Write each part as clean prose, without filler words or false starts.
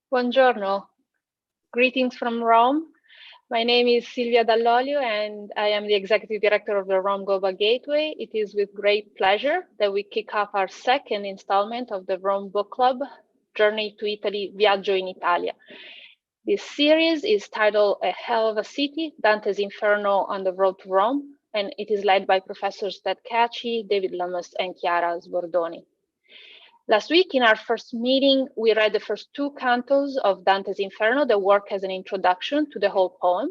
Buongiorno. Greetings from Rome. My name is Silvia Dall'Olio, and I am the Executive Director of the Rome Global Gateway. It is with great pleasure that we kick off our second installment of the Rome Book Club, Journey to Italy, Viaggio in Italia. This series is titled A Hell of a City, Dante's Inferno on the Road to Rome, and it is led by Professors Cachey, David Lummus, and Chiara Sbordoni. Last week, in our first meeting, we read the first two cantos of Dante's Inferno that work as an introduction to the whole poem.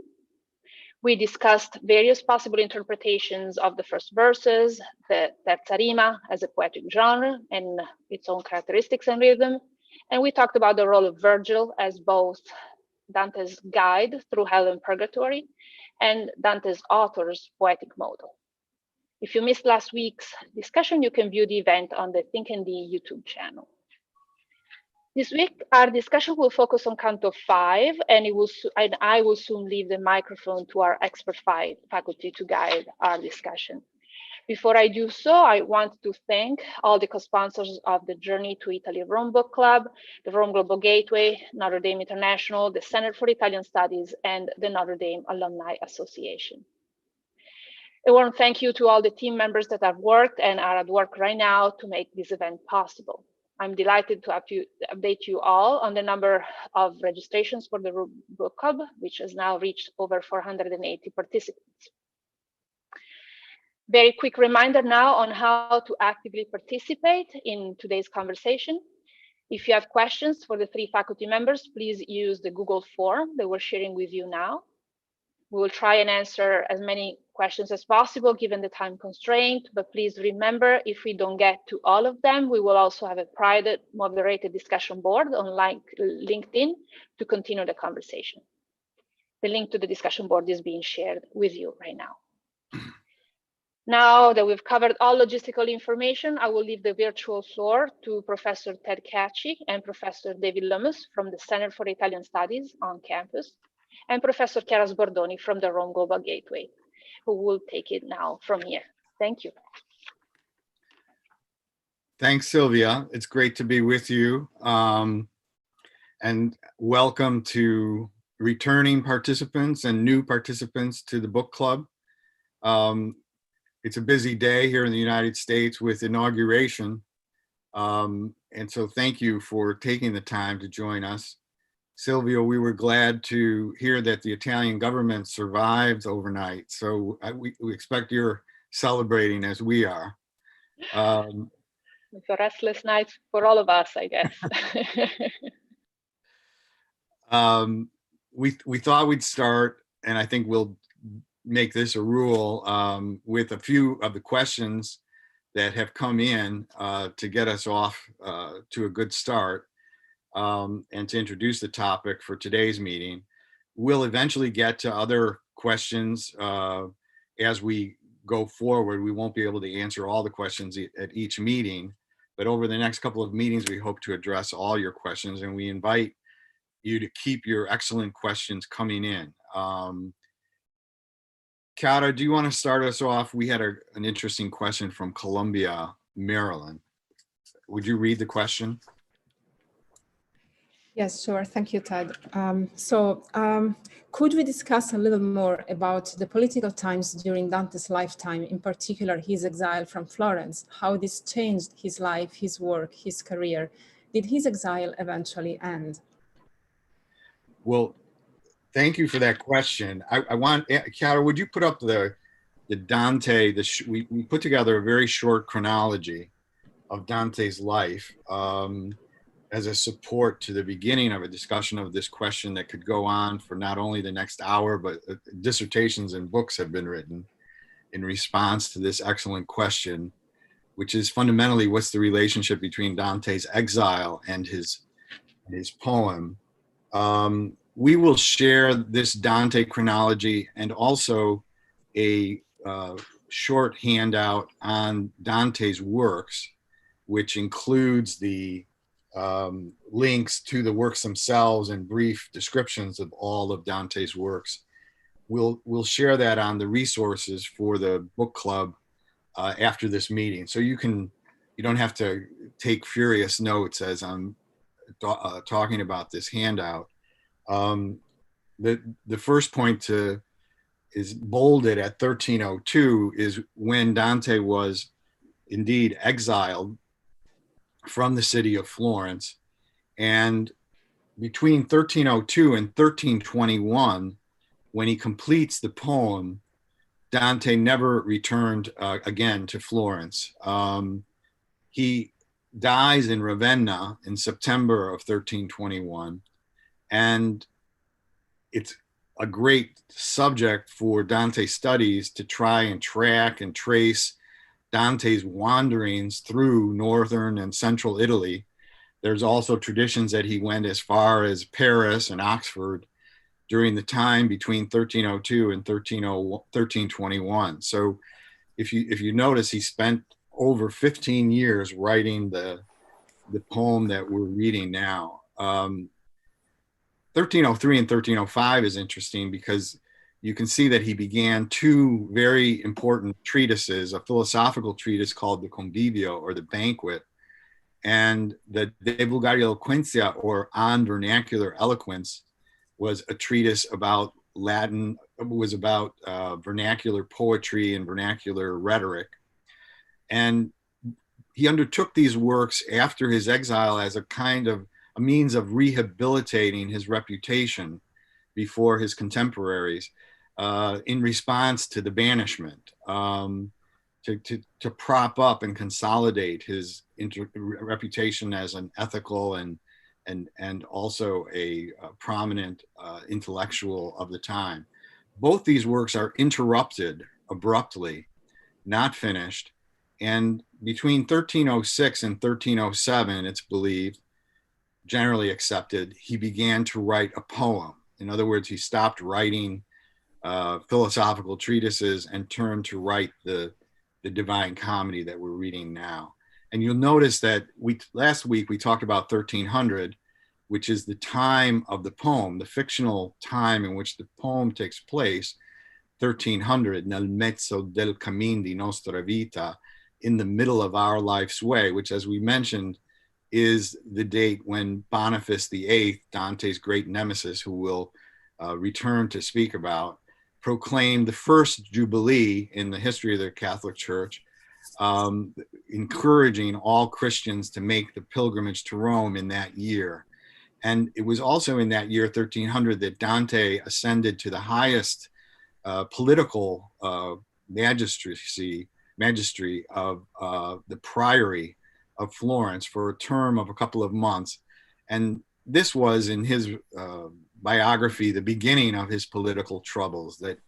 We discussed various possible interpretations of the first verses, the terza rima as a poetic genre and its own characteristics and rhythm, and we talked about the role of Virgil as both Dante's guide through hell and purgatory and Dante's author's poetic model. If you missed last week's discussion, you can view the event on the Think and D YouTube channel. This week, our discussion will focus on Canto 5, and I will soon leave the microphone to our expert faculty to guide our discussion. Before I do so, I want to thank all the co-sponsors of the Journey to Italy Rome Book Club, the Rome Global Gateway, Notre Dame International, the Center for Italian Studies, and the Notre Dame Alumni Association. A warm thank you to all the team members that have worked and are at work right now to make this event possible. I'm delighted to update you all on the number of registrations for the book club, which has now reached over 480 participants. Very quick reminder now on how to actively participate in today's conversation. If you have questions for the three faculty members, please use the Google form that we're sharing with you now. We will try and answer as many questions as possible given the time constraint, but please remember, if we don't get to all of them, we will also have a private moderated discussion board on LinkedIn to continue the conversation. The link to the discussion board is being shared with you right now. Now that we've covered all logistical information, I will leave the virtual floor to Professor Ted Cachey and Professor David Lummus from the Center for Italian Studies on campus, and Professor Chiara Sbordoni from the Rome Global Gateway, who will take it now from here. Thank you. Thanks, Sylvia. It's great to be with you. And welcome to returning participants and new participants to the book club. It's a busy day here in the United States with inauguration. And so thank you for taking the time to join us. Silvia, we were glad to hear that the Italian government survived overnight. So we expect you're celebrating as we are. It's a restless night for all of us, I guess. We thought we'd start, and I think we'll make this a rule, with a few of the questions that have come in to get us off to a good start. And to introduce the topic for today's meeting. We'll eventually get to other questions as we go forward. We won't be able to answer all the questions at each meeting, but over the next couple of meetings, we hope to address all your questions, and we invite you to keep your excellent questions coming in. Chiara, do you want to start us off? We had an interesting question from Columbia, Maryland. Would you read the question? Yes, sure. Thank you, Ted. Could we discuss a little more about the political times during Dante's lifetime, in particular his exile from Florence, how this changed his life, his work, his career? Did his exile eventually end? Well, thank you for that question. I want, Chiara, would you put up the Dante, we put together a very short chronology of Dante's life, as a support to the beginning of a discussion of this question that could go on for not only the next hour, but dissertations and books have been written in response to this excellent question, which is fundamentally what's the relationship between Dante's exile and his poem. We will share this Dante chronology and also a short handout on Dante's works, which includes the links to the works themselves and brief descriptions of all of Dante's works. We'll share that on the resources for the book club after this meeting. So you don't have to take furious notes as I'm talking about this handout. The first point is bolded at 1302 is when Dante was indeed exiled from the city of Florence. And between 1302 and 1321, when he completes the poem, Dante never returned again to Florence. He dies in Ravenna in September of 1321, and it's a great subject for Dante studies to try and track and trace Dante's wanderings through northern and central Italy. There's also traditions that he went as far as Paris and Oxford during the time between 1302 and 1321. So if you notice, he spent over 15 years writing the poem that we're reading now. 1303 and 1305 is interesting because you can see that he began two very important treatises, a philosophical treatise called the Convivio, or the Banquet, and the De Vulgari Eloquentia, or On Vernacular Eloquence, was a treatise about Latin, was about vernacular poetry and vernacular rhetoric. And he undertook these works after his exile as a kind of a means of rehabilitating his reputation before his contemporaries in response to the banishment, to prop up and consolidate his reputation as an ethical and also a prominent intellectual of the time. Both these works are interrupted abruptly, not finished. And between 1306 and 1307, it's believed, generally accepted, he began to write a poem. In other words, he stopped writing philosophical treatises and turned to write the Divine Comedy that we're reading now. And you'll notice that last week we talked about 1300, which is the time of the poem, the fictional time in which the poem takes place, 1300, nel mezzo del cammin di nostra vita, in the middle of our life's way, which, as we mentioned, is the date when Boniface VIII, Dante's great nemesis, who we'll return to speak about, proclaimed the first Jubilee in the history of the Catholic Church, encouraging all Christians to make the pilgrimage to Rome in that year. And it was also in that year, 1300, that Dante ascended to the highest political magistry of the Priory of Florence for a term of a couple of months. And this was, in his biography, the beginning of his political troubles, that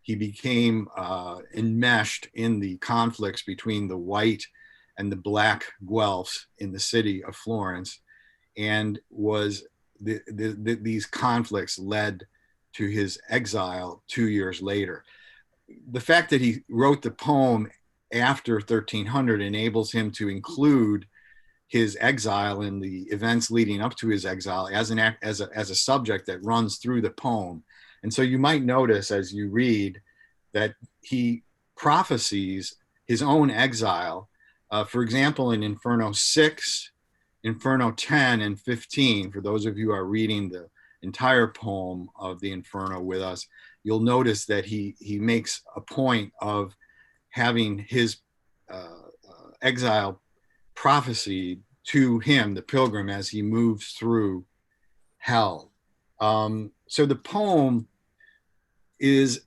he became enmeshed in the conflicts between the white and the black Guelphs in the city of Florence, and was these conflicts led to his exile 2 years later. The fact that he wrote the poem after 1300 enables him to include his exile and the events leading up to his exile as a subject that runs through the poem. And so you might notice as you read that he prophesies his own exile. For example, in Inferno 6, Inferno 10 and 15, for those of you who are reading the entire poem of the Inferno with us, you'll notice that he makes a point of having his exile prophesied to him, the pilgrim, as he moves through hell. So the poem is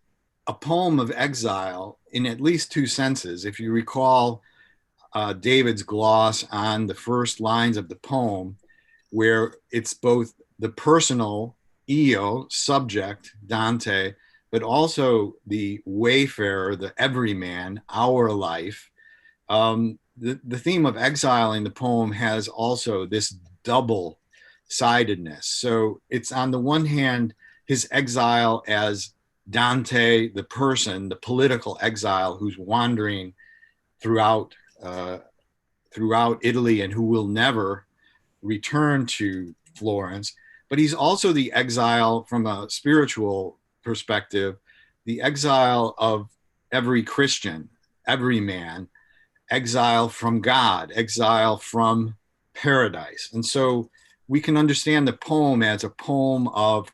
a poem of exile in at least two senses. If you recall David's gloss on the first lines of the poem, where it's both the personal io, subject, Dante, but also the wayfarer, the everyman, our life. The theme of exile in the poem has also this double-sidedness. So it's, on the one hand, his exile as Dante, the person, the political exile who's wandering throughout Italy and who will never return to Florence. But he's also the exile from a spiritual perspective, the exile of every Christian, every man, exile from God, exile from paradise. And so we can understand the poem as a poem of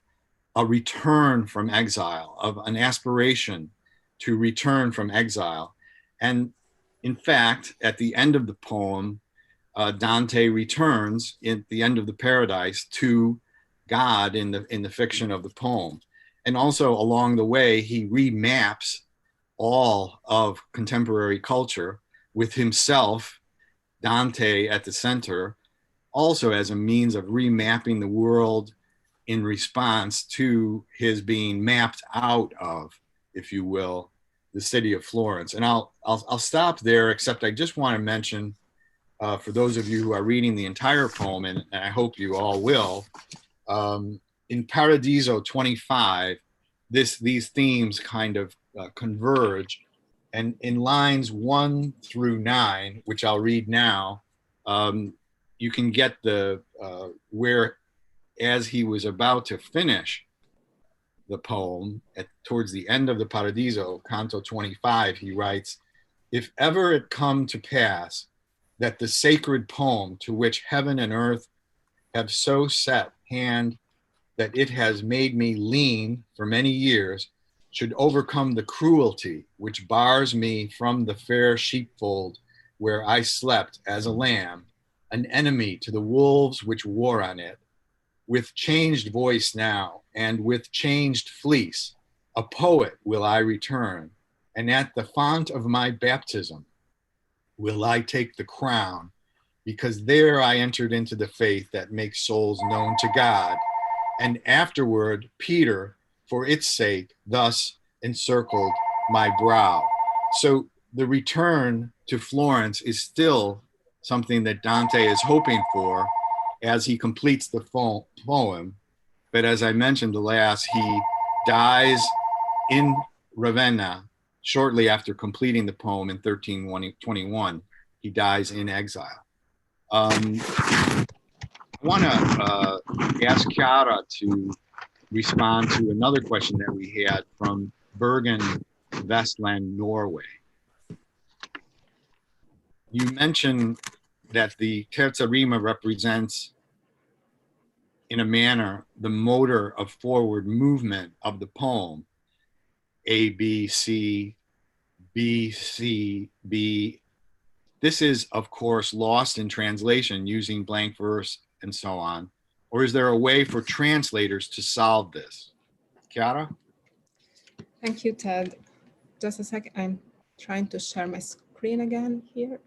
a return from exile, of an aspiration to return from exile. And in fact, at the end of the poem, Dante returns at the end of the paradise to God in the fiction of the poem. And also along the way, he remaps all of contemporary culture with himself, Dante, at the center, also as a means of remapping the world in response to his being mapped out of, if you will, the city of Florence. And I'll stop there, except I just want to mention, for those of you who are reading the entire poem, and I hope you all will, in Paradiso 25, these themes kind of converge. And in lines 1 through 9, which I'll read now, you can get the where, as he was about to finish the poem, towards the end of the Paradiso, Canto 25, he writes, "If ever it come to pass that the sacred poem to which heaven and earth have so set hand that it has made me lean for many years, should overcome the cruelty which bars me from the fair sheepfold where I slept as a lamb, an enemy to the wolves which war on it, with changed voice now, and with changed fleece, a poet will I return, and at the font of my baptism will I take the crown, because there I entered into the faith that makes souls known to God, and afterward Peter, for its sake, thus encircled my brow." So the return to Florence is still something that Dante is hoping for as he completes the poem. But as I mentioned, alas, he dies in Ravenna shortly after completing the poem in 1321. He dies in exile. I want to ask Chiara to respond to another question that we had from Bergen, Vestland, Norway. You mentioned that the terza rima represents, in a manner, the motor of forward movement of the poem. A, B, C, B, C, B. This is, of course, lost in translation using blank verse and so on. Or is there a way for translators to solve this? Chiara? Thank you, Ted. Just a second, I'm trying to share my screen again here.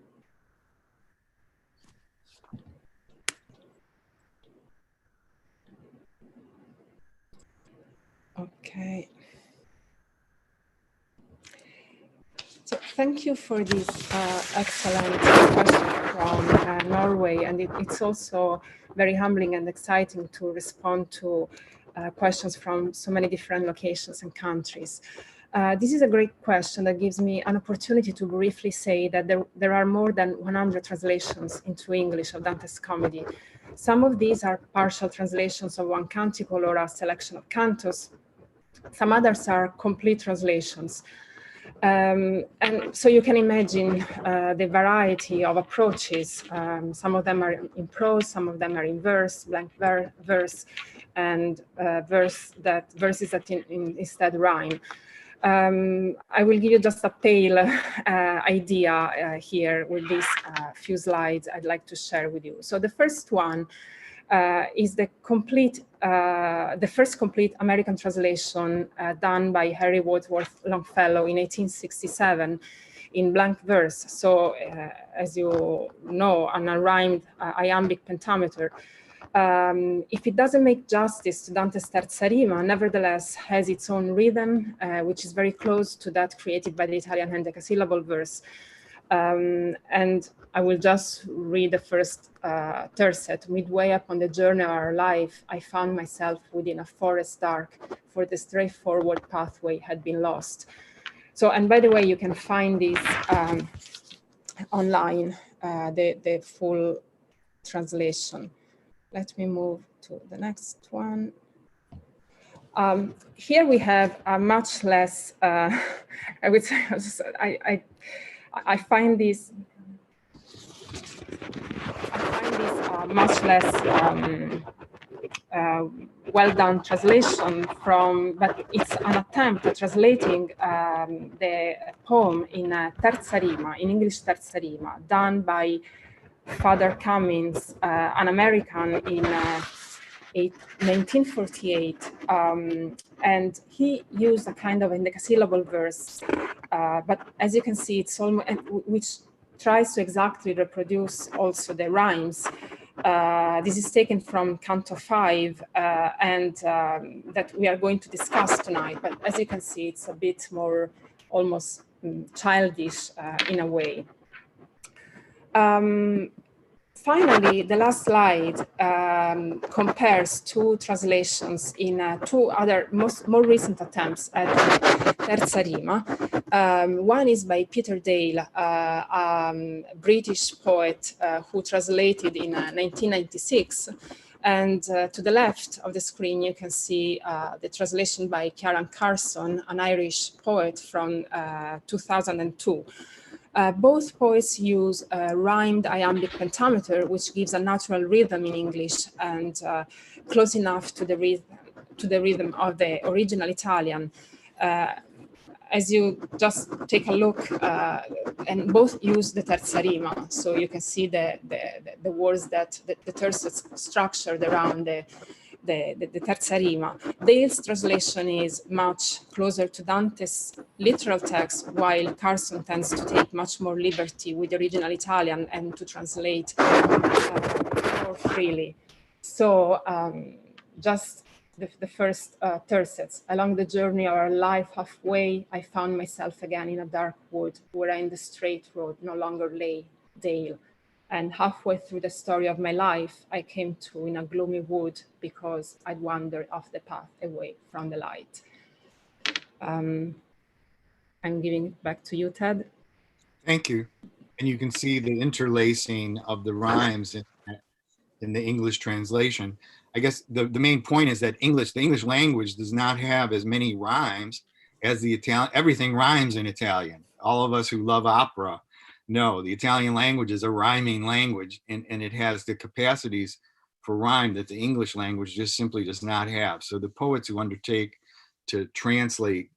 Okay. So thank you for this excellent question from Norway. And it's also very humbling and exciting to respond to questions from so many different locations and countries. This is a great question that gives me an opportunity to briefly say that there are more than 100 translations into English of Dante's comedy. Some of these are partial translations of one canticle or a selection of cantos. Some others are complete translations. And so you can imagine the variety of approaches. Some of them are in prose, some of them are in verse, blank verse, and verses that instead rhyme. I will give you just a pale idea here with these few slides I'd like to share with you. So the first one is the first complete American translation done by Harry Wadsworth Longfellow in 1867 in blank verse. So as you know, an unrhymed iambic pentameter. If it doesn't make justice to Dante's terza rima, nevertheless has its own rhythm, which is very close to that created by the Italian hendecasyllable verse. And I will just read the first tercet. Midway upon the journey of our life, I found myself within a forest dark, for the straightforward pathway had been lost. So, and by the way, you can find this online, the full translation. Let me move to the next one. Here we have a much less, I would say, I find this much less well-done translation but it's an attempt at translating the poem in terza rima, in English terza rima, done by Father Cummins, an American in 1948, and he used a kind of endecasyllable verse, but as you can see, it's almost, which tries to exactly reproduce also the rhymes. This is taken from Canto 5, and that we are going to discuss tonight. But as you can see, it's a bit more almost childish in a way. Finally, the last slide compares two translations in two other more recent attempts at terza rima. One is by Peter Dale, a British poet who translated in 1996. And to the left of the screen, you can see the translation by Chiara and Carson, an Irish poet from 2002. Both poets use rhymed iambic pentameter, which gives a natural rhythm in English and close enough to the rhythm of the original Italian. As you just take a look, and both use the terza rima, so you can see the words that the tercets structured around the terza rima. Dale's translation is much closer to Dante's literal text, while Carson tends to take much more liberty with the original Italian and to translate more freely. So just the first tercets. Along the journey of our life halfway, I found myself again in a dark wood, where in the straight road no longer lay Dale. And halfway through the story of my life, I came to in a gloomy wood because I'd wandered off the path away from the light. I'm giving it back to you, Ted. Thank you. And you can see the interlacing of the rhymes in the English translation. I guess the main point is that the English language does not have as many rhymes as the Italian. Everything rhymes in Italian. All of us who love opera know the Italian language is a rhyming language, and it has the capacities for rhyme that the English language just simply does not have. So the poets who undertake to translate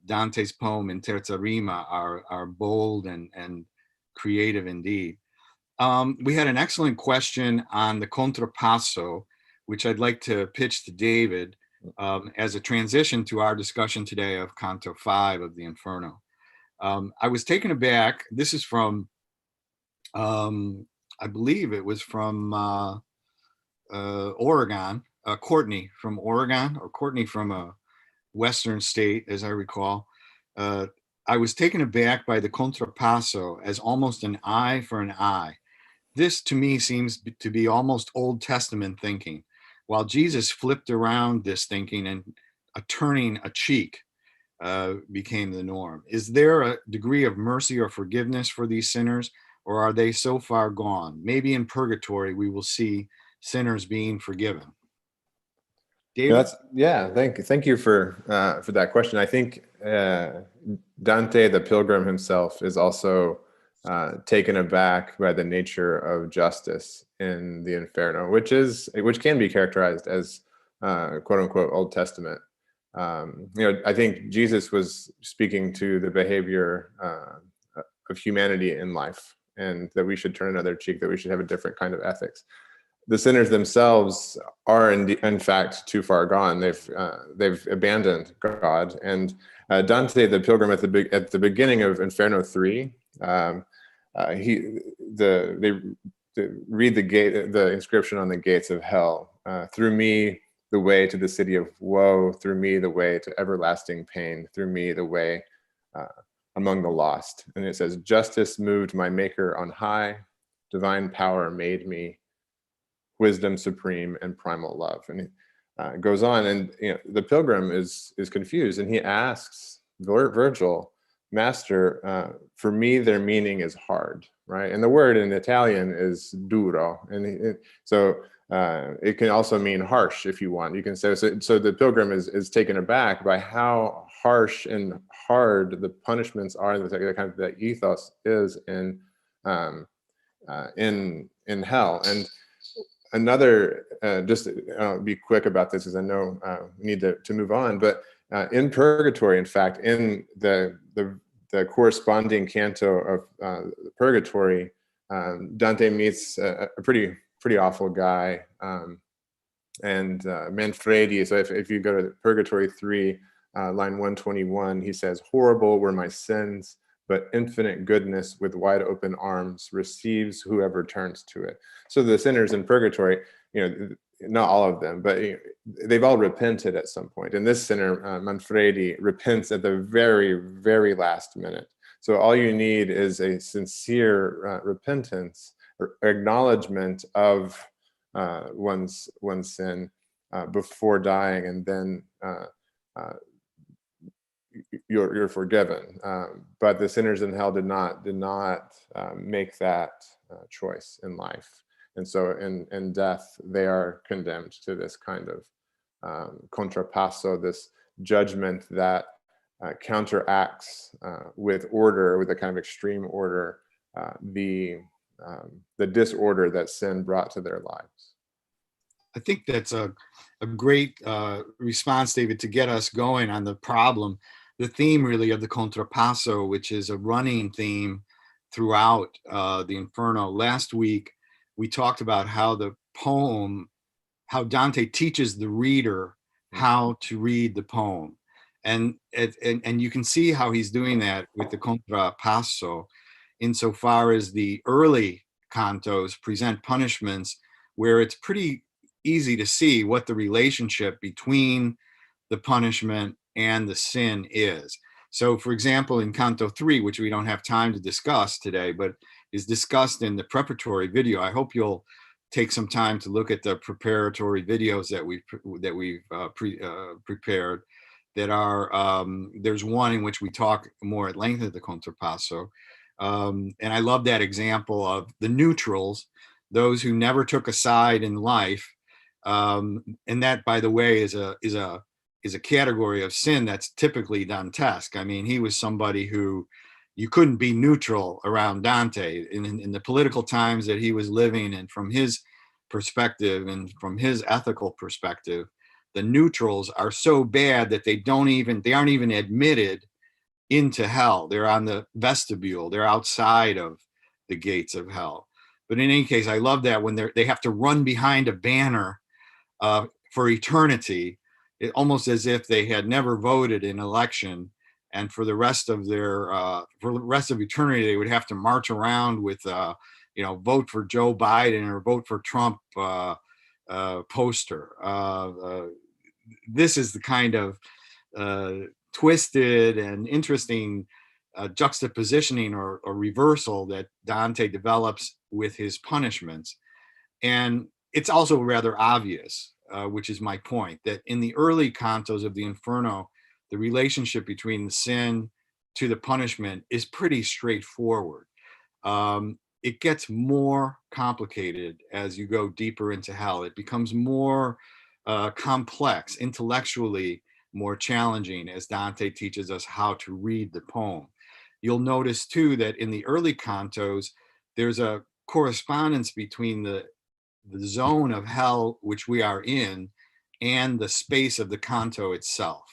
Dante's poem in terza rima are bold and creative indeed. We had an excellent question on the Contrappasso, which I'd like to pitch to David as a transition to our discussion today of Canto 5 of the Inferno. I was taken aback. This is from, I believe it was from Oregon, Courtney from Oregon, or Courtney from a Western state, as I recall. I was taken aback by the Contrappasso as almost an eye for an eye. This to me seems to be almost Old Testament thinking, while Jesus flipped around this thinking and turning a cheek became the norm. Is there a degree of mercy or forgiveness for these sinners, or are they so far gone? Maybe in purgatory we will see sinners being forgiven. David? Thank you for that question. I think Dante the Pilgrim himself is also taken aback by the nature of justice in the Inferno, which can be characterized as quote unquote Old Testament. I think Jesus was speaking to the behavior of humanity in life, and that we should turn another cheek, that we should have a different kind of ethics. The sinners themselves are in fact too far gone. They've abandoned God. And Dante the Pilgrim at the beginning of Inferno 3, they read the inscription on the gates of hell. Through me, the way to the city of woe. Through me, the way to everlasting pain. Through me, the way among the lost. And it says, justice moved my maker on high. Divine power made me. Wisdom supreme and primal love. And it goes on, and the pilgrim is confused, and he asks Virgil, Master, for me their meaning is hard, right? And the word in Italian is duro, and so it can also mean harsh if you want. You can say so. The pilgrim is taken aback by how harsh and hard the punishments are, the kind of the ethos is in hell. And Another, just be quick about this, because I know we need to move on, but in Purgatory, in fact, in the corresponding canto of Purgatory, Dante meets a pretty awful guy, and Manfredi. So if you go to Purgatory 3, line 121, he says, "Horrible were my sins, but infinite goodness with wide open arms receives whoever turns to it." So the sinners in Purgatory, not all of them, but they've all repented at some point. And this sinner, Manfredi, repents at the very, very last minute. So all you need is a sincere repentance or acknowledgement of one's sin before dying, and then you're forgiven. But the sinners in hell did not make that choice in life, and so in death they are condemned to this kind of contrappasso, this judgment that counteracts with order, with a kind of extreme order, the disorder that sin brought to their lives. I think that's a great response, David, to get us going on the problem, the theme really of the Contrappasso, which is a running theme throughout the Inferno. Last week, we talked about how the poem, how Dante teaches the reader how to read the poem. And you can see how he's doing that with the Contrappasso, insofar as the early cantos present punishments where it's pretty easy to see what the relationship between the punishment and the sin is. So, for example, in Canto 3, which we don't have time to discuss today, but is discussed in the preparatory video. I hope you'll take some time to look at the preparatory videos that we've prepared. That are there's one in which we talk more at length of the Contrappasso, and I love that example of the neutrals, those who never took a side in life, and that, by the way, is a category of sin that's typically Dantesque. I mean, he was somebody who you couldn't be neutral around Dante in the political times that he was living, and from his perspective and from his ethical perspective, the neutrals are so bad that they aren't even admitted into hell. They're on the vestibule. They're outside of the gates of hell. But in any case, I love that when they have to run behind a banner for eternity, almost as if they had never voted in election, and for the rest of eternity, they would have to march around with vote for Joe Biden or vote for Trump poster. This is the kind of twisted and interesting juxtapositioning or reversal that Dante develops with his punishments. And it's also rather obvious, which is my point, that in the early cantos of the Inferno, the relationship between the sin to the punishment is pretty straightforward. It gets more complicated as you go deeper into hell. It becomes more complex, intellectually more challenging, as Dante teaches us how to read the poem. You'll notice too that in the early cantos, there's a correspondence between the zone of hell which we are in and the space of the canto itself.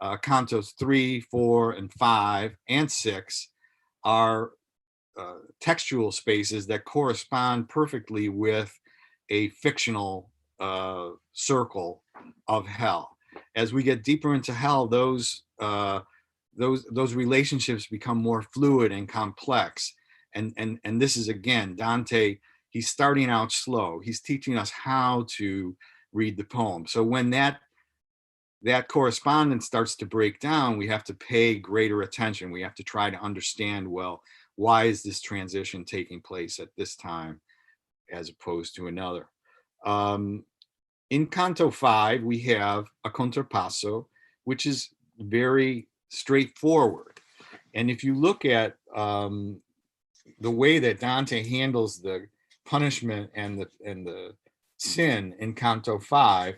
Cantos 3, 4, and 5, and 6 are textual spaces that correspond perfectly with a fictional circle of hell. As we get deeper into hell, those relationships become more fluid and complex. And this is, again, Dante, he's starting out slow. He's teaching us how to read the poem. So when that correspondence starts to break down, we have to pay greater attention. We have to try to understand, well, why is this transition taking place at this time as opposed to another? In Canto 5, we have a Contrappasso, which is very straightforward. And if you look at the way that Dante handles the punishment and the sin in Canto 5,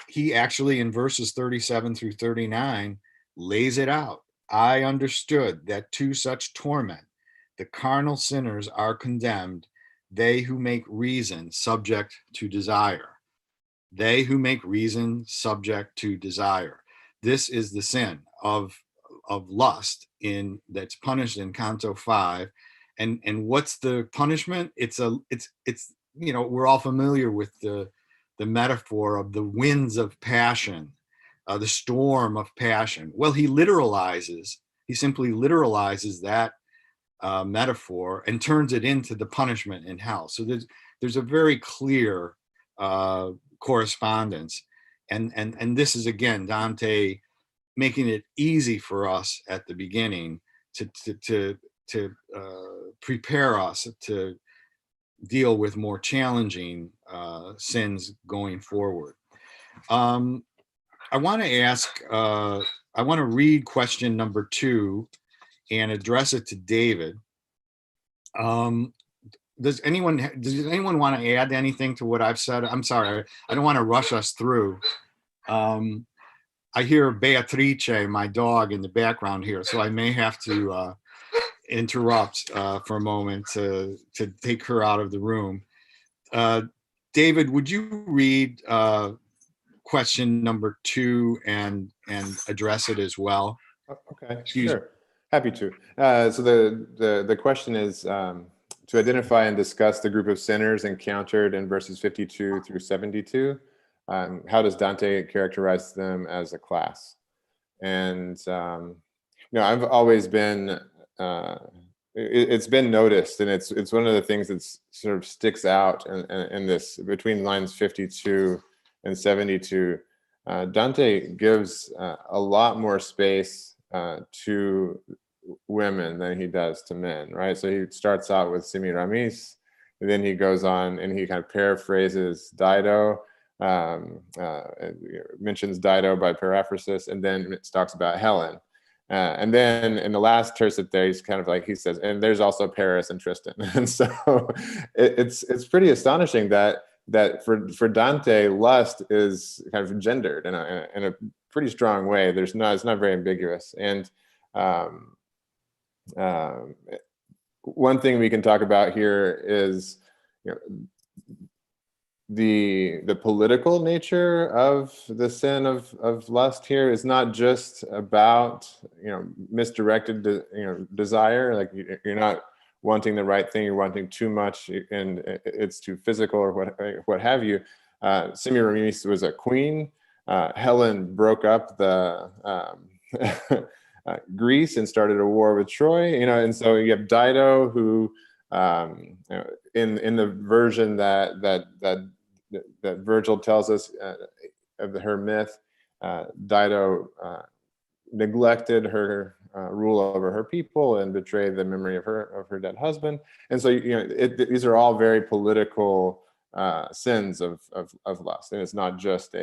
he actually, in verses 37 through 39, lays it out. I understood that to such torment the carnal sinners are condemned, they who make reason subject to desire. They who make reason subject to desire. This is the sin of lust that's punished in Canto 5. And what's the punishment? It's we're all familiar with the metaphor of the winds of passion, the storm of passion. Well, he simply literalizes that metaphor and turns it into the punishment in hell. So there's a very clear correspondence, and this is again Dante making it easy for us at the beginning to prepare us to deal with more challenging sins going forward. I want to read question number 2 and address it to David. Does anyone want to add anything to what I've said? I'm sorry, I don't want to rush us through. I hear Beatrice, my dog, in the background here, so I may have to interrupt for a moment to take her out of the room. David, would you read question number 2 and address it as well? Okay, sure. Happy to. So the question is to identify and discuss the group of sinners encountered in verses 52 through 72. How does Dante characterize them as a class? And I've always been it's been noticed, and it's one of the things that sort of sticks out in this between lines 52 and 72. Dante gives a lot more space to women than he does to men, right? So he starts out with Semiramis, and then he goes on and he kind of paraphrases Dido, mentions Dido by paraphrasis, and then it talks about Helen. And then in the last tercet there, he's kind of like, he says, and there's also Paris and Tristan. And so it's pretty astonishing that for Dante, lust is kind of gendered in a pretty strong way. It's not very ambiguous. And one thing we can talk about here is, the political nature of the sin of lust here is not just about misdirected desire. Like you're not wanting the right thing, you're wanting too much and it's too physical or what have you. Semiramis was a queen. Helen broke up the Greece and started a war with Troy, and so you have Dido, who in the version that Virgil tells us of her myth, Dido neglected her rule over her people and betrayed the memory of her dead husband. And so these are all very political sins of lust, and it's not just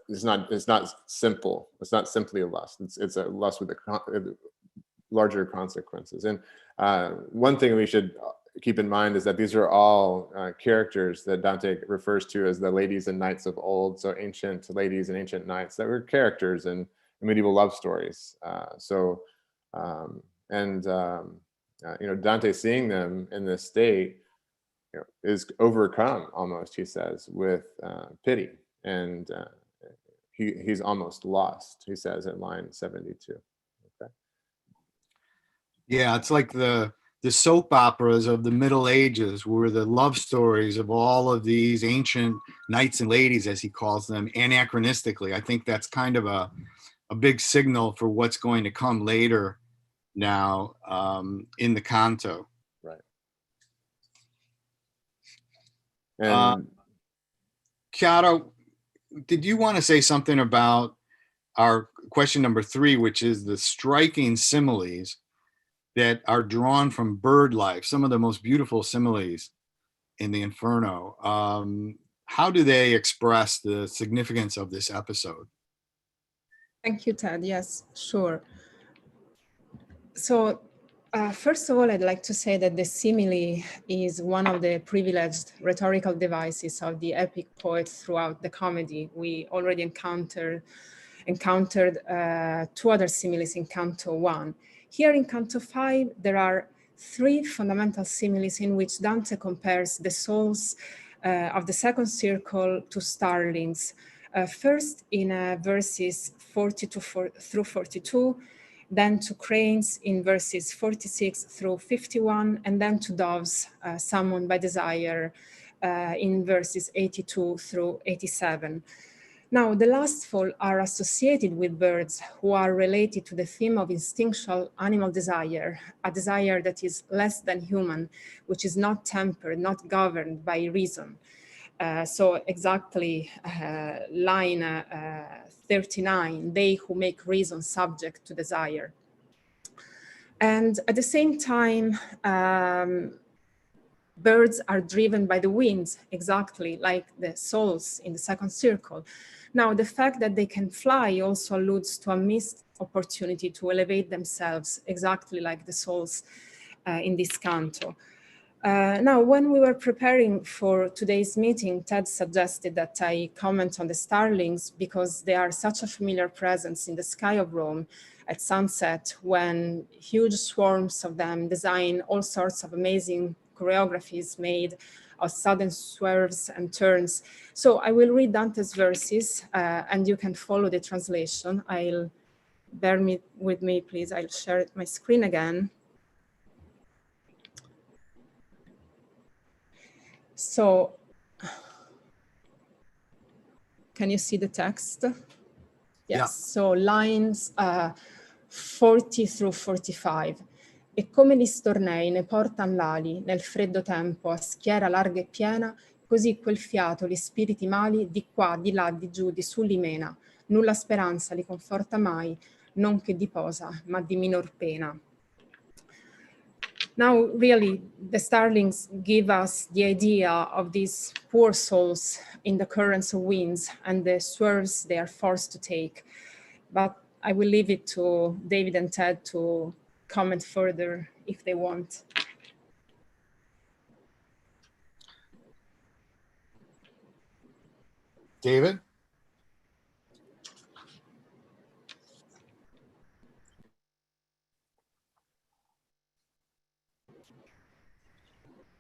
it's not simple. It's not simply a lust. It's a lust with larger consequences. And one thing we should keep in mind is that these are all characters that Dante refers to as the ladies and knights of old. So ancient ladies and ancient knights that were characters in medieval love stories. Dante seeing them in this state is overcome almost, he says, with pity. And he's almost lost, he says in line 72. Okay. Yeah, it's like the soap operas of the Middle Ages were the love stories of all of these ancient knights and ladies, as he calls them, anachronistically. I think that's kind of a big signal for what's going to come later now in the canto. Right. And Chiara, did you want to say something about our question number 3, which is the striking similes that are drawn from bird life, some of the most beautiful similes in the Inferno? How do they express the significance of this episode? Thank you, Ted. Yes, sure. So first of all, I'd like to say that the simile is one of the privileged rhetorical devices of the epic poet throughout the comedy. We already encountered 2 other similes in Canto 1. Here in Canto 5, there are three fundamental similes in which Dante compares the souls of the second circle to starlings. First in verses 42 through 42, then to cranes in verses 46 through 51, and then to doves summoned by desire in verses 82 through 87. Now, the last four are associated with birds who are related to the theme of instinctual animal desire, a desire that is less than human, which is not tempered, not governed by reason. So exactly line 39, they who make reason subject to desire. And at the same time, birds are driven by the winds, exactly like the souls in the second circle. Now, the fact that they can fly also alludes to a missed opportunity to elevate themselves, exactly like the souls in this canto. Now, when we were preparing for today's meeting, Ted suggested that I comment on the starlings because they are such a familiar presence in the sky of Rome at sunset, when huge swarms of them design all sorts of amazing choreographies made of sudden swerves and turns. So I will read Dante's verses and you can follow the translation. Bear with me, please. I'll share my screen again. So, can you see the text? Yes, yeah. So lines 40 through 45. E come gli stornei ne portan l'ali nel freddo tempo a schiera larga e piena, così quel fiato gli spiriti mali di qua, di là, di giù, di su li mena. Nulla speranza li conforta mai, non che di posa, ma di minor pena. Now, really, the starlings give us the idea of these poor souls in the currents of winds and the swerves they are forced to take. But I will leave it to David and Ted to comment further if they want. David?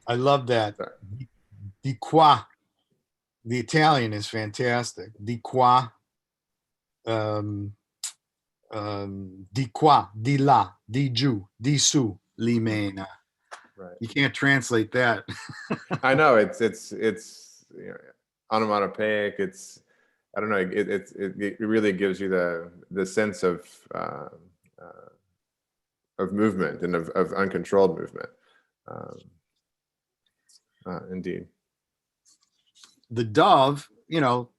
I love that. Di qua. The Italian is fantastic. Di qua. Di qua, di là, di giù, di su, li mena. Right. You can't translate that. I know it's you know, onomatopoeic. It's, I don't know. It really gives you the sense of movement and of uncontrolled movement. Indeed. The dove, you know,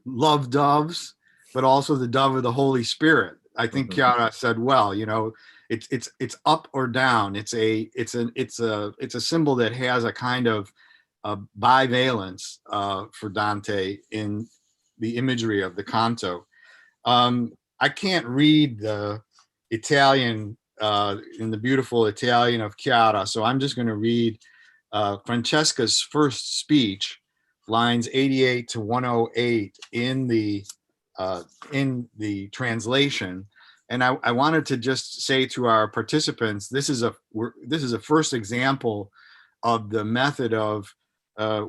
love doves, but also the dove of the Holy Spirit. I think Chiara said well. You know, it's up or down. It's a symbol that has a kind of bivalence for Dante in the imagery of the canto. I can't read the Italian in the beautiful Italian of Chiara, so I'm just going to read Francesca's first speech, lines 88 to 108 in the translation. And I wanted to just say to our participants, this is a first example of the method of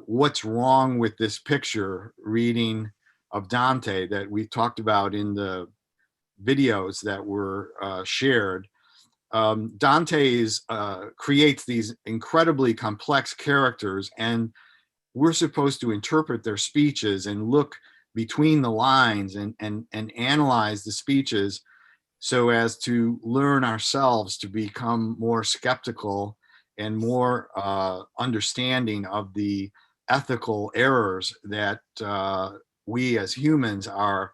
what's wrong with this picture reading of Dante that we talked about in the videos that were shared. Dante creates these incredibly complex characters, and we're supposed to interpret their speeches and look between the lines and analyze the speeches so as to learn ourselves to become more skeptical and more understanding of the ethical errors that we as humans are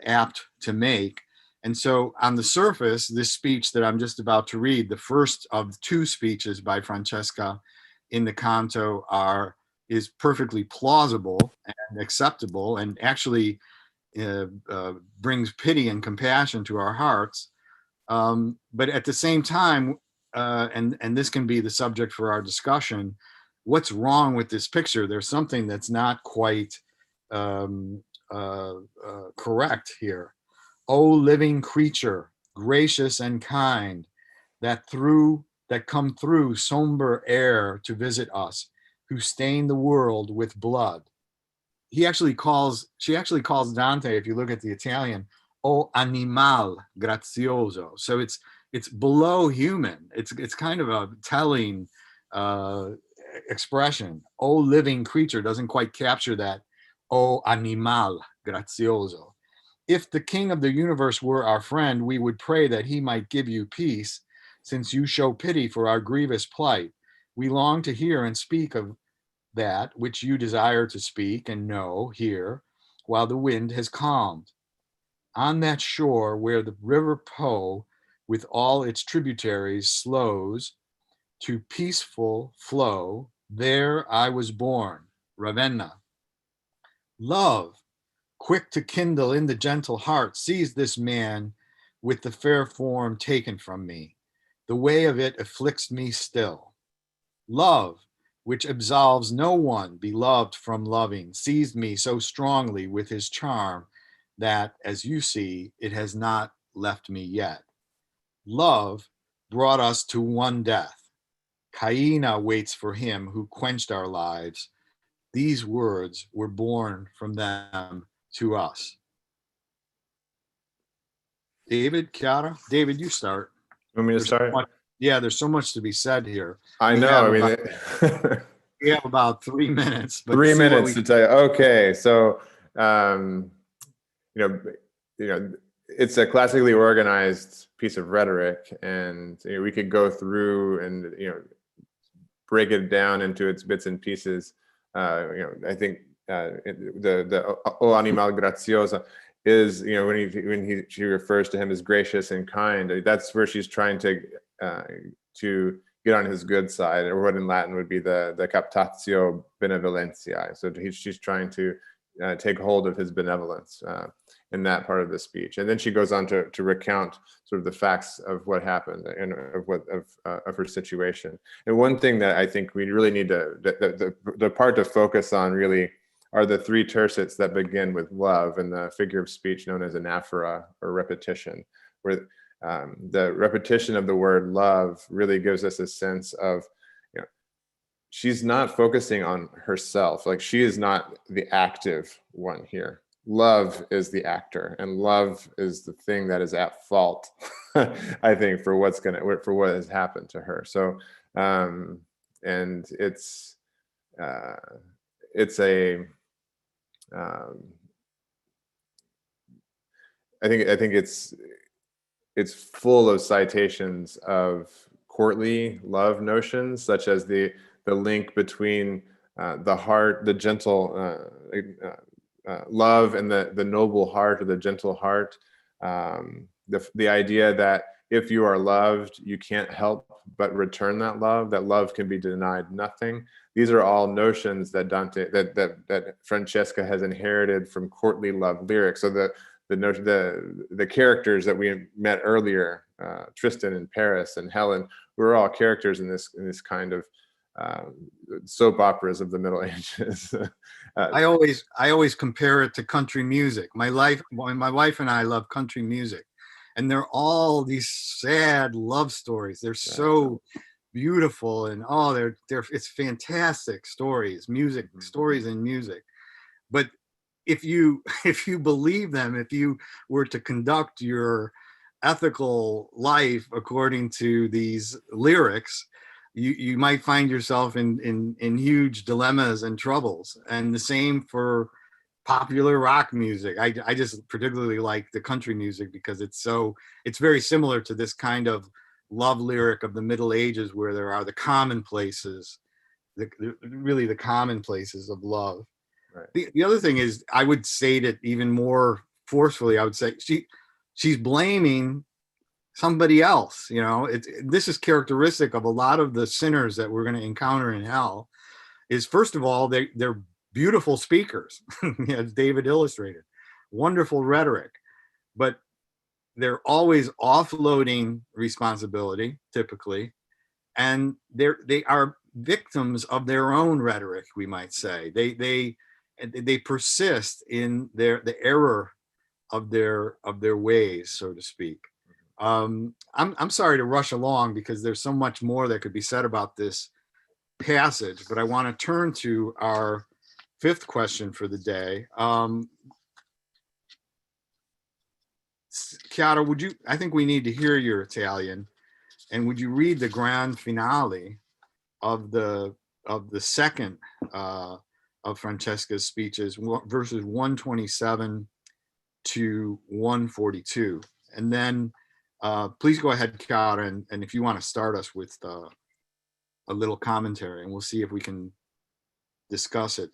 apt to make. And so on the surface, this speech that I'm just about to read, the first of two speeches by Francesca in the canto, is perfectly plausible and acceptable, and actually brings pity and compassion to our hearts. But at the same time, and this can be the subject for our discussion, what's wrong with this picture? There's something that's not quite correct here. O living creature, gracious and kind, that through that come through somber air to visit us, who stain the world with blood. She actually calls Dante, if you look at the Italian, o animal grazioso. So it's below human. It's kind of a telling expression. O living creature doesn't quite capture that. O animal grazioso. If the king of the universe were our friend, we would pray that he might give you peace, since you show pity for our grievous plight. We long to hear and speak of that which you desire to speak and know here, while the wind has calmed. On that shore where the river Po, with all its tributaries, slows to peaceful flow, there I was born, Ravenna. Love, quick to kindle in the gentle heart, seized this man with the fair form taken from me. The way of it afflicts me still. Love, which absolves no one beloved from loving, seized me so strongly with his charm that, as you see, it has not left me yet. Love brought us to one death. Caina waits for him who quenched our lives. These words were born from them to us. David, Chiara? David, you start. You want me to start? There's so much to be said here. I know. We have about 3 minutes. But 3 minutes to tell you. Okay, so it's a classically organized piece of rhetoric, and we could go through and break it down into its bits and pieces. I think the O animal graziosa is she refers to him as gracious and kind. That's where she's trying to get on his good side, or what in Latin would be the captatio benevolentiae. So she's trying to take hold of his benevolence in that part of the speech, and then she goes on to recount sort of the facts of what happened and of her situation. And one thing that I think we really need to the part to focus on really are the three tercets that begin with love and the figure of speech known as anaphora, or repetition, where the repetition of the word love really gives us a sense of, she's not focusing on herself. Like, she is not the active one here. Love is the actor, and love is the thing that is at fault, I think, for what has happened to her. So, and it's a, I think it's full of citations of courtly love notions, such as the link between the heart, the gentle love, and the noble heart, or the gentle heart. The idea that if you are loved, you can't help but return that love can be denied nothing. These are all notions that Dante, that Francesca has inherited from courtly love lyrics. So the characters that we met earlier, Tristan and Paris and Helen, were all characters in this kind of soap operas of the Middle Ages. I always compare it to country music. My wife and I love country music, and they're all these sad love stories. They're so beautiful, and it's fantastic stories, stories in music. But if you believe them, if you were to conduct your ethical life according to these lyrics, you might find yourself in huge dilemmas and troubles. And the same for popular rock music. I just particularly like the country music because it's very similar to this kind of love lyric of the Middle Ages, where there are the commonplaces, really the commonplaces of love. Right. The other thing is, I would say it even more forcefully. I would say she's blaming somebody else. This is characteristic of a lot of the sinners that we're going to encounter in hell. Is, first of all, they're beautiful speakers, as David illustrated, wonderful rhetoric, but they're always offloading responsibility, typically, and they are victims of their own rhetoric, we might say. They persist in the error of their ways, so to speak. I'm sorry to rush along because there's so much more that could be said about this passage, but I want to turn to our fifth question for the day. Chiara, would you, I think we need to hear your Italian, and would you read the grand finale of the second of Francesca's speeches, verses 127 to 142? And then please go ahead, Chiara, and if you want to start us with a little commentary, and we'll see if we can discuss it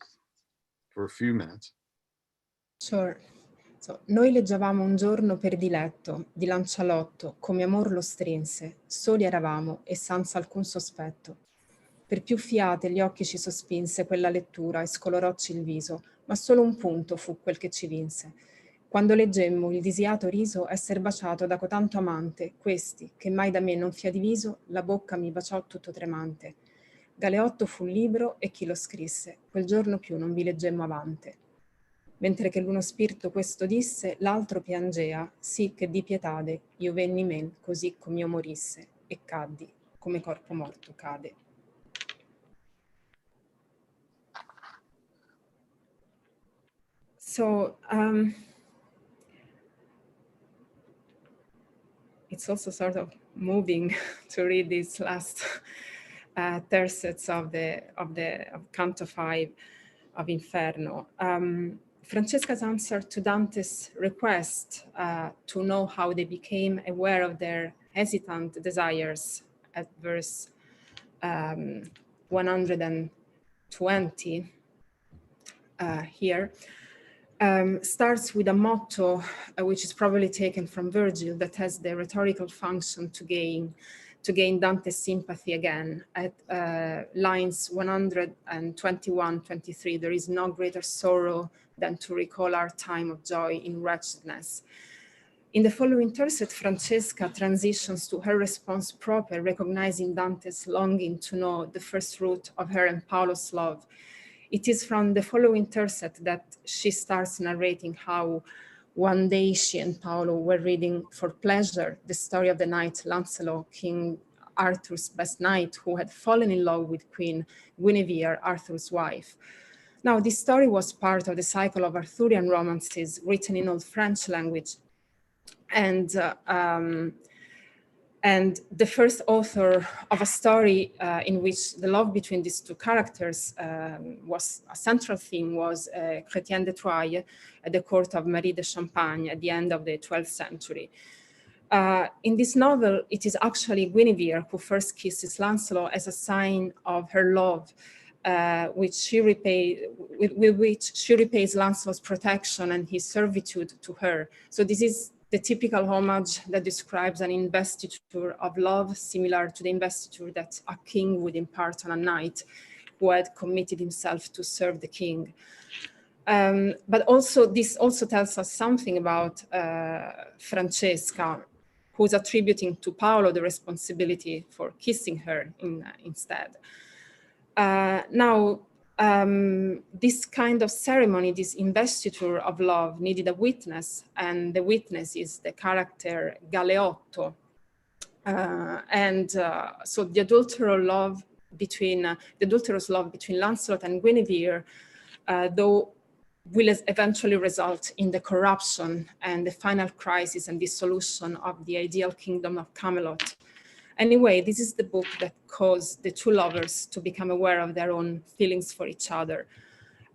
for a few minutes. Sure. So, noi leggevamo un giorno per diletto, di lancialotto, come amor lo strinse, soli eravamo e senza alcun sospetto. Per più fiate gli occhi ci sospinse quella lettura e scolorocci il viso, ma solo un punto fu quel che ci vinse. Quando leggemmo il disiato riso esser baciato da cotanto amante, questi, che mai da me non fia diviso, la bocca mi baciò tutto tremante. Galeotto fu il libro e chi lo scrisse, quel giorno più non vi leggemmo avante. Mentre che l'uno spirito questo disse, l'altro piangea, sì che di pietade io venni men così come io morisse, e caddi come corpo morto cade. So, it's also sort of moving to read these last tercets of Canto 5 of Inferno. Francesca's answer to Dante's request to know how they became aware of their hesitant desires at verse 120 here starts with a motto which is probably taken from Virgil, that has the rhetorical function to gain Dante's sympathy again. At lines 121-23, there is no greater sorrow than to recall our time of joy in wretchedness. In the following tercet, Francesca transitions to her response proper, recognizing Dante's longing to know the first root of her and Paolo's love. It is from the following tercet that she starts narrating how one day she and Paolo were reading for pleasure the story of the knight Lancelot, King Arthur's best knight, who had fallen in love with Queen Guinevere, Arthur's wife. Now, this story was part of the cycle of Arthurian romances written in Old French language. And the first author of a story in which the love between these two characters was a central theme was Chrétien de Troyes at the court of Marie de Champagne at the end of the 12th century. In this novel, it is actually Guinevere who first kisses Lancelot as a sign of her love, with which she repays Lancelot's protection and his servitude to her. So this is the typical homage that describes an investiture of love, similar to the investiture that a king would impart on a knight who had committed himself to serve the king. But also, this also tells us something about Francesca, who's attributing to Paolo the responsibility for kissing her instead. This kind of ceremony, this investiture of love, needed a witness, and the witness is the character Galeotto. So the adulterous love between Lancelot and Guinevere, though will eventually result in the corruption and the final crisis and dissolution of the ideal kingdom of Camelot. Anyway, this is the book that caused the two lovers to become aware of their own feelings for each other.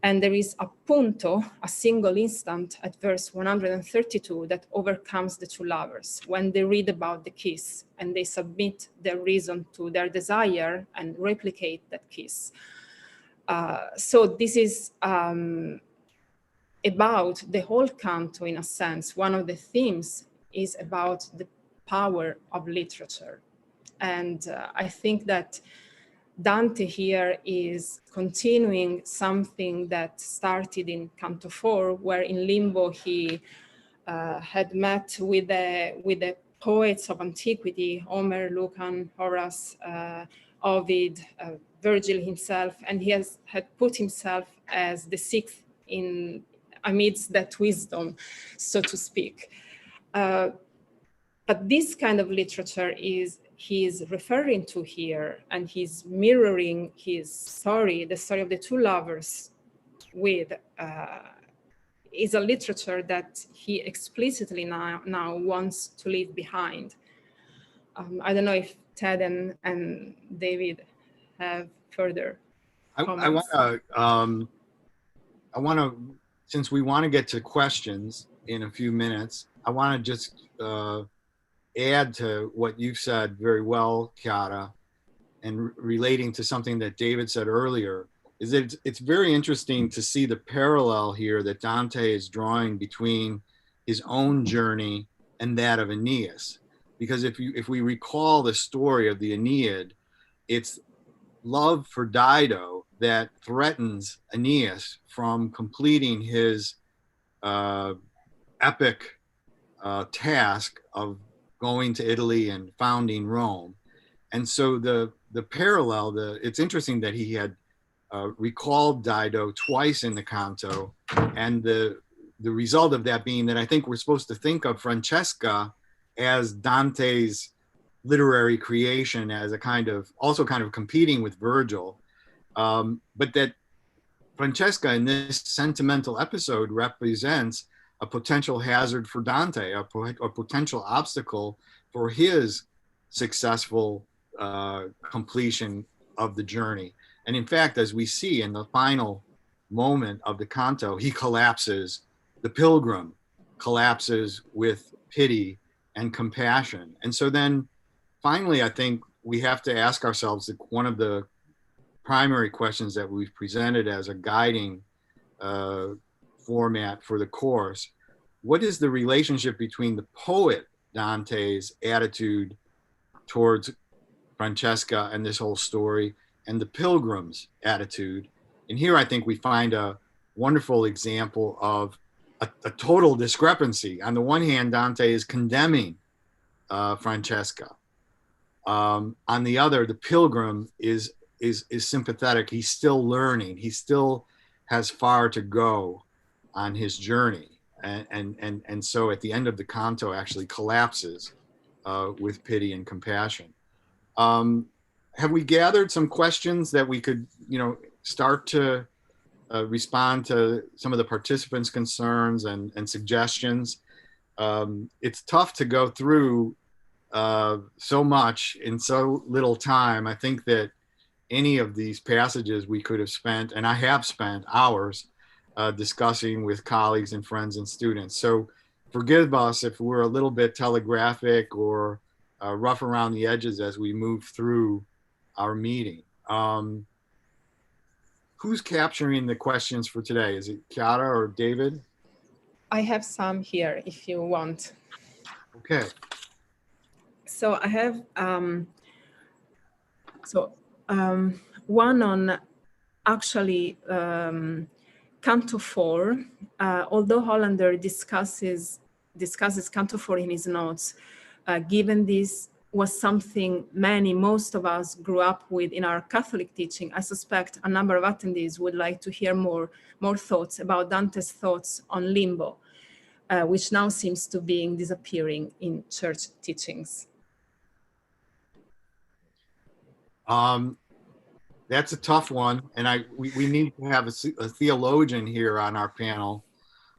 And there is a punto, a single instant at verse 132 that overcomes the two lovers when they read about the kiss and they submit their reason to their desire and replicate that kiss. So this is about the whole canto in a sense. One of the themes is about the power of literature. And I think that Dante here is continuing something that started in Canto 4, where in Limbo he had met with the poets of antiquity, Homer, Lucan, Horace, Ovid, Virgil himself, and he had put himself as the sixth amidst that wisdom, so to speak. but this kind of literature he's referring to here, and he's mirroring his story, the story of the two lovers, with is a literature that he explicitly now wants to leave behind. I don't know if Ted and David have further comments. I want to, since we want to get to questions in a few minutes, I want to just add to what you've said very well, Chiara, and relating to something that David said earlier, is that it's very interesting to see the parallel here that Dante is drawing between his own journey and that of Aeneas. Because if we recall the story of the Aeneid, it's love for Dido that threatens Aeneas from completing his epic task of going to Italy and founding Rome. And so the parallel, it's interesting that he had recalled Dido twice in the canto, and the result of that being that I think we're supposed to think of Francesca as Dante's literary creation, as a also kind of competing with Virgil, but that Francesca in this sentimental episode represents a potential hazard for Dante, a potential obstacle for his successful completion of the journey. And in fact, as we see in the final moment of the canto, he collapses, the pilgrim collapses with pity and compassion. And so then finally, I think we have to ask ourselves that one of the primary questions that we've presented as a guiding format for the course: what is the relationship between the poet Dante's attitude towards Francesca and this whole story, and the pilgrim's attitude? And here I think we find a wonderful example of a total discrepancy. On the one hand, Dante is condemning Francesca. On the other, the pilgrim is sympathetic. He's still learning. He still has far to go on his journey. And so at the end of the canto actually collapses with pity and compassion. Have we gathered some questions that we could, start to respond to some of the participants' concerns and suggestions? It's tough to go through so much in so little time. I think that any of these passages we could have spent, and I have spent hours discussing with colleagues and friends and students. So forgive us if we're a little bit telegraphic or rough around the edges as we move through our meeting. Who's capturing the questions for today? Is it Chiara or David? I have some here if you want. Okay. So I have one on actually Canto 4. Although Hollander discusses Canto 4 in his notes, given this was something most of us grew up with in our Catholic teaching, I suspect a number of attendees would like to hear more thoughts about Dante's thoughts on limbo, which now seems to be disappearing in church teachings. That's a tough one, and we need to have a theologian here on our panel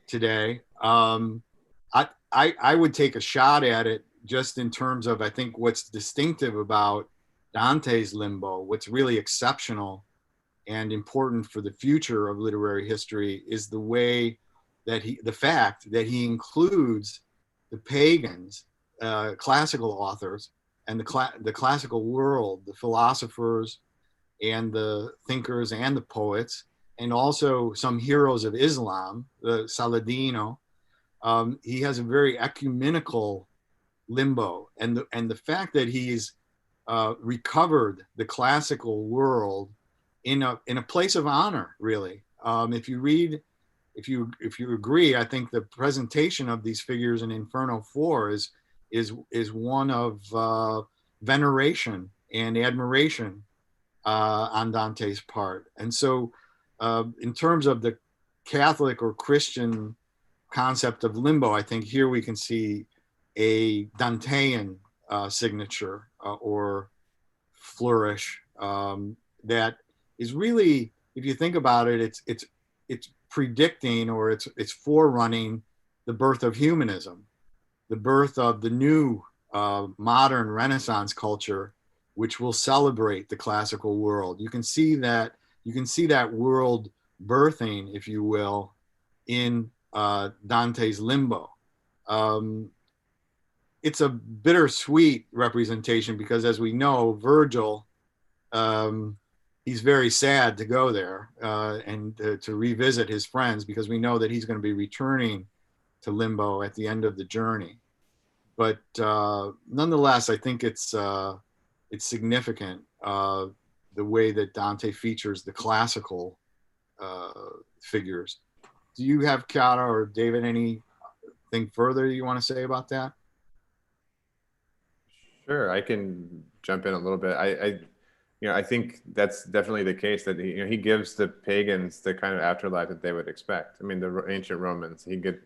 today. I would take a shot at it just in terms of, I think, what's distinctive about Dante's Limbo, what's really exceptional and important for the future of literary history, is the way that the fact that he includes the pagans, classical authors, and the classical world, the philosophers and the thinkers and the poets, and also some heroes of Islam, the Saladino. He has a very ecumenical limbo, and the fact that he's recovered the classical world in a place of honor, really. If you agree, I think the presentation of these figures in Inferno 4 is one of veneration and admiration on Dante's part. And so in terms of the Catholic or Christian concept of limbo, I think here we can see a Dantean signature or flourish that is really, if you think about it, it's predicting, or it's forerunning the birth of humanism, the birth of the new modern Renaissance culture, which will celebrate the classical world. You can see that world birthing, if you will, in Dante's Limbo. It's a bittersweet representation because, as we know, Virgil, he's very sad to go there and to revisit his friends, because we know that he's going to be returning to Limbo at the end of the journey. But nonetheless, I think it's significant the way that Dante features the classical figures. Do you have, Chiara or David, anything further you want to say about that? Sure, I can jump in a little bit. I think that's definitely the case, that he gives the pagans the kind of afterlife that they would expect. I mean, the ancient Romans, he get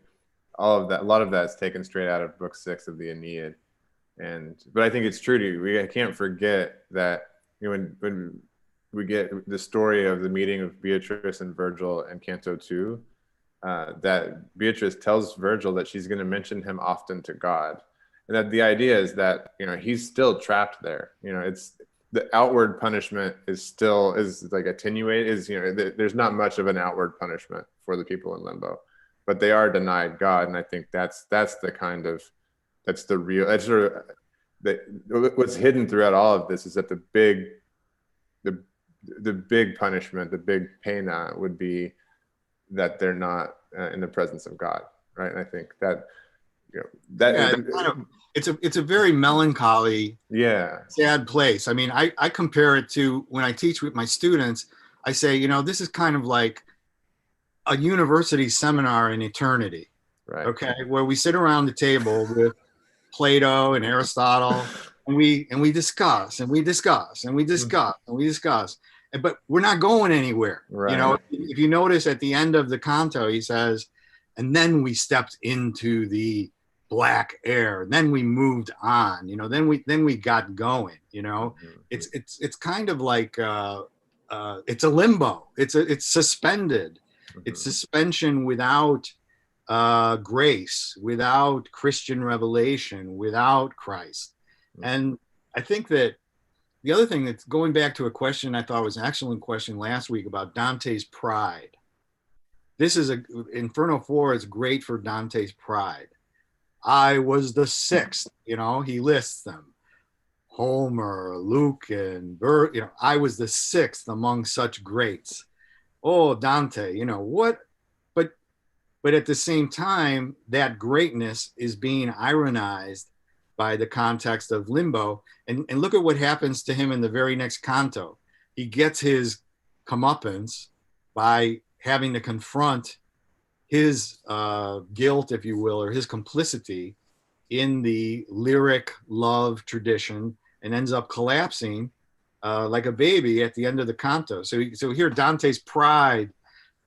all of that. A lot of that's taken straight out of Book 6 of the Aeneid, but I think it's true. We can't forget that when we get the story of the meeting of Beatrice and Virgil in Canto 2, that Beatrice tells Virgil that she's going to mention him often to God. And that the idea is that, he's still trapped there. It's the outward punishment is like attenuated, there's not much of an outward punishment for the people in Limbo, but they are denied God. And I think that's the what's hidden throughout all of this is that the big punishment, the big pena would be that they're not in the presence of God. Right. And I think that, it's a very melancholy, sad place. I mean, I compare it to when I teach with my students. I say, this is kind of like a university seminar in eternity, right? Okay, where we sit around the table with Plato and Aristotle, and we discuss and we discuss and we discuss and we discuss, but we're not going anywhere. Right. If you notice at the end of the canto, he says, and then we stepped into the black air, then we moved on, then we got going. It's kind of like it's a limbo, it's suspended. It's suspension without grace, without Christian revelation, without Christ. And I think that the other thing, that's going back to a question I thought was an excellent question last week about Dante's pride. This is Inferno 4 is great for Dante's pride. I was the sixth, he lists them. Homer, Lucan, I was the sixth among such greats. Oh, Dante, what? But at the same time, that greatness is being ironized by the context of Limbo. And look at what happens to him in the very next canto. He gets his comeuppance by having to confront his guilt, if you will, or his complicity in the lyric love tradition, and ends up collapsing like a baby at the end of the canto. So here Dante's pride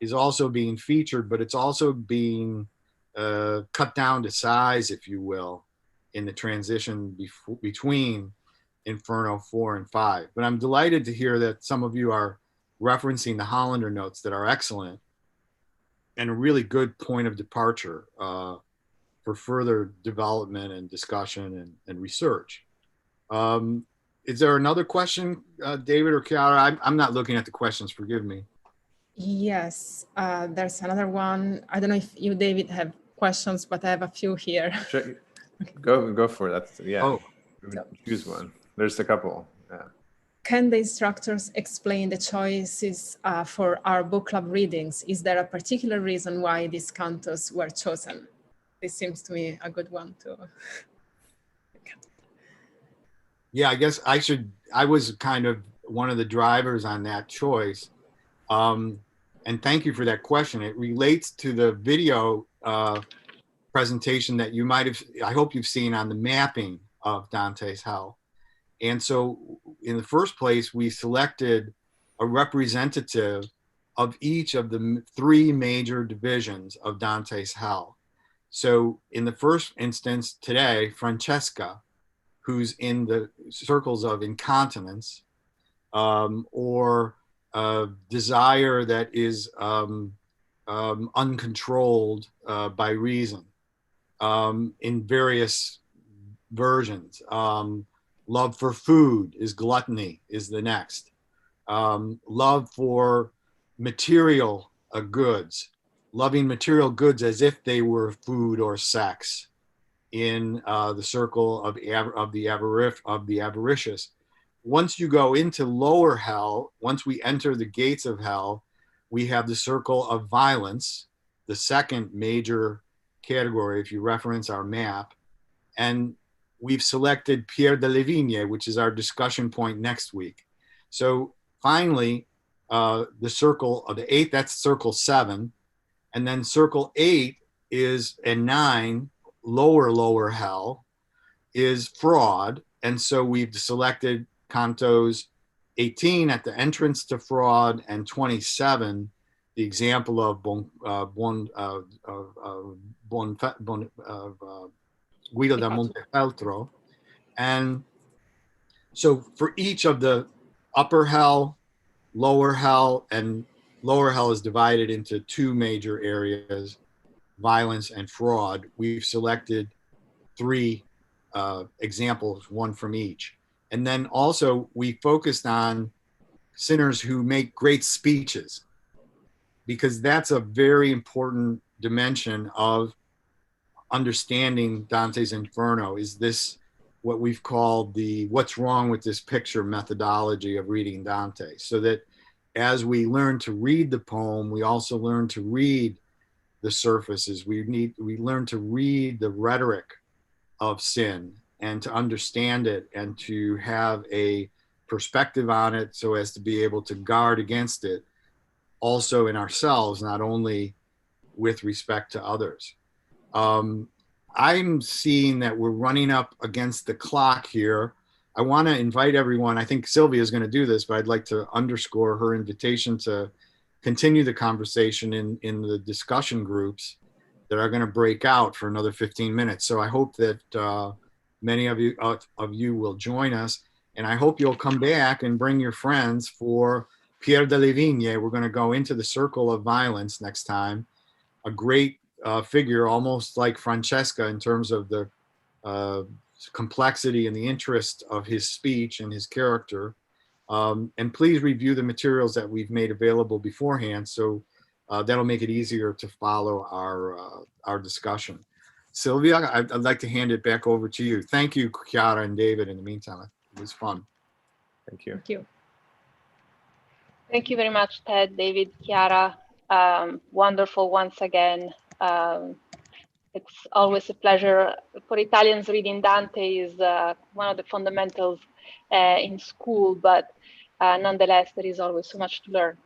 is also being featured, but it's also being cut down to size, if you will, in the transition between Inferno 4 and 5. But I'm delighted to hear that some of you are referencing the Hollander notes that are excellent and a really good point of departure for further development and discussion and research. Is there another question, David or Chiara? I'm not looking at the questions, forgive me. Yes, there's another one. I don't know if you, David, have questions, but I have a few here. Sure. Go for it. Oh. Choose one. There's a couple. Yeah. Can the instructors explain the choices for our book club readings? Is there a particular reason why these cantos were chosen? This seems to me a good one to. Yeah, I guess I was kind of one of the drivers on that choice. And thank you for that question. It relates to the video presentation that you might have, I hope you've seen, on the mapping of Dante's Hell. And so in the first place, we selected a representative of each of the three major divisions of Dante's Hell. So in the first instance today, Francesca, who's in the circles of incontinence, or desire that is uncontrolled by reason, in various versions. Love for food is gluttony, is the next. Love for material goods, loving material goods as if they were food or sex, in the circle of the avaricious. Once you go into lower hell, once we enter the gates of hell, we have the circle of violence, the second major category if you reference our map. And we've selected Pierre de Levigne, which is our discussion point next week. So finally, the circle of the 8, that's circle 7. And then circle 8 is, and 9, lower hell, is fraud. And so we've selected cantos 18 at the entrance to fraud, and 27, the example of Guido da Montefeltro. And so for each of the upper hell, lower hell, and lower hell is divided into 2 major areas, violence and fraud. We've selected 3 examples, 1 from each. And then also we focused on sinners who make great speeches, because that's a very important dimension of understanding Dante's Inferno, is this what we've called the what's wrong with this picture methodology of reading Dante, so that as we learn to read the poem, we also learn to read the surfaces. We learn to read the rhetoric of sin and to understand it and to have a perspective on it so as to be able to guard against it also in ourselves, not only with respect to others. I'm seeing that we're running up against the clock here. I want to invite everyone, I think Sylvia is going to do this, but I'd like to underscore her invitation to continue the conversation in the discussion groups that are going to break out for another 15 minutes. So I hope that many of you will join us, and I hope you'll come back and bring your friends for Pierre de Levigne. We're going to go into the circle of violence next time. A great figure, almost like Francesca in terms of the complexity and the interest of his speech and his character. And please review the materials that we've made available beforehand, so that'll make it easier to follow our discussion. Sylvia, I'd like to hand it back over to you. Thank you, Chiara and David, in the meantime. It was fun. Thank you. Thank you. Thank you very much, Ted, David, Chiara. Wonderful once again. It's always a pleasure. For Italians, reading Dante is one of the fundamentals in school, but nonetheless, there is always so much to learn.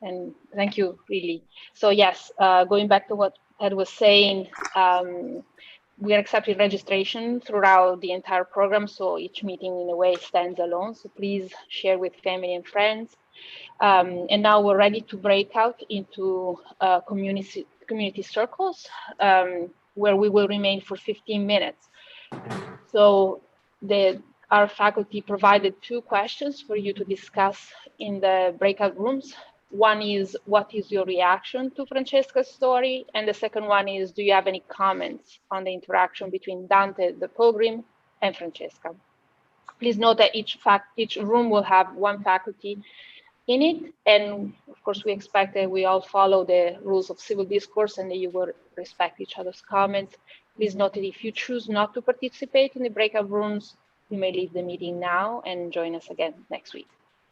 And thank you, really. So yes, going back to what Ted was saying, we are accepting registration throughout the entire program, so each meeting in a way stands alone. So please share with family and friends. And now we're ready to break out into community circles, where we will remain for 15 minutes. So our faculty provided 2 questions for you to discuss in the breakout rooms. One is, what is your reaction to Francesca's story? And the second one is, do you have any comments on the interaction between Dante the Pilgrim and Francesca? Please note that each room will have 1 faculty in it. And of course, we expect that we all follow the rules of civil discourse and that you will respect each other's comments. Please note that if you choose not to participate in the breakout rooms, you may leave the meeting now and join us again next week.